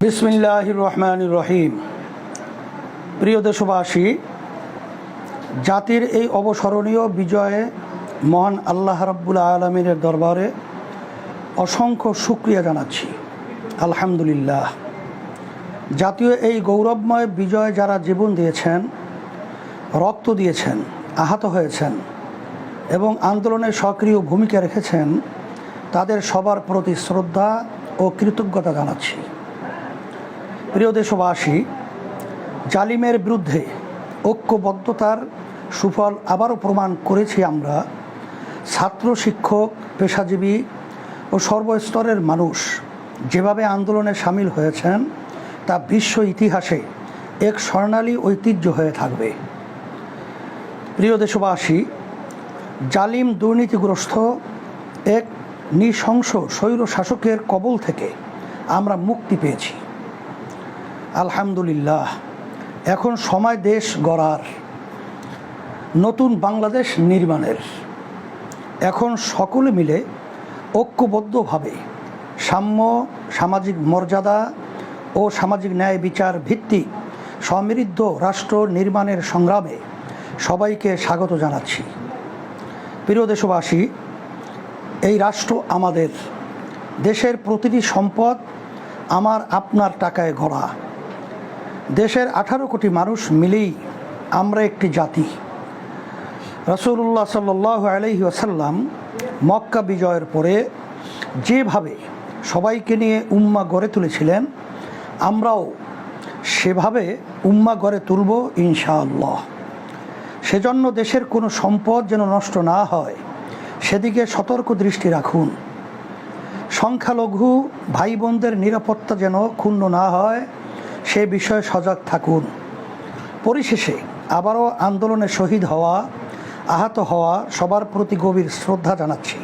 বিসমিল্লাহির রহমানির রহিম। প্রিয় দেশবাসী, জাতির এই অবসরণীয় বিজয়ে মহান আল্লাহ রাব্বুল আলামিনের দরবারে অসংখ্য শুকরিয়া জানাচ্ছি। আলহামদুলিল্লাহ। জাতীয় এই গৌরবময় বিজয়ে যারা জীবন দিয়েছেন, রক্ত দিয়েছেন, আহত হয়েছেন এবং আন্দোলনে সক্রিয় ভূমিকা রেখেছেন, তাদের সবার প্রতি শ্রদ্ধা ও কৃতজ্ঞতা জানাচ্ছি। প্রিয় দেশবাসী, জালিমের বিরুদ্ধে ঐক্যবদ্ধতার সুফল আবারও প্রমাণ করেছি আমরা। ছাত্র, শিক্ষক, পেশাজীবী ও সর্বস্তরের মানুষ যেভাবে আন্দোলনে সামিল হয়েছেন তা বিশ্ব ইতিহাসে এক স্বর্ণালী ঐতিহ্য হয়ে থাকবে। প্রিয় দেশবাসী, জালিম দুর্নীতিগ্রস্ত এক নৃশংস স্বৈর শাসকের কবল থেকে আমরা মুক্তি পেয়েছি। আলহামদুলিল্লাহ। এখন সময় দেশ গড়ার, নতুন বাংলাদেশ নির্মাণের। এখন সকলে মিলে ঐক্যবদ্ধভাবে সাম্য, সামাজিক মর্যাদা ও সামাজিক ন্যায় বিচার ভিত্তিক সমৃদ্ধ রাষ্ট্র নির্মাণের সংগ্রামে সবাইকে স্বাগত জানাচ্ছি। প্রিয় দেশবাসী, এই রাষ্ট্র আমাদের, দেশের প্রতিটি সম্পদ আমার আপনার টাকায় গড়া। দেশের 18 কোটি মানুষ মিলেই আমরা একটি জাতি। রাসূলুল্লাহ সাল্লাল্লাহু আলাইহি ওয়াসাল্লাম মক্কা বিজয়ের পরে যেভাবে সবাইকে নিয়ে উম্মাহ গড়ে তুলেছিলেন, আমরাও সেভাবে উম্মাহ গড়ে তুলব ইনশাআল্লাহ। সেজন্য দেশের কোনো সম্পদ যেন নষ্ট না হয় সেদিকে সতর্ক দৃষ্টি রাখুন। সংখ্যালঘু ভাই বোনদের নিরাপত্তা যেন ক্ষুণ্ণ না হয় সে বিষয়ে সজাগ থাকুন। পরিশেষে আবারও আন্দোলনে শহীদ হওয়া, আহত হওয়া সবার প্রতি গভীর শ্রদ্ধা জানাচ্ছি।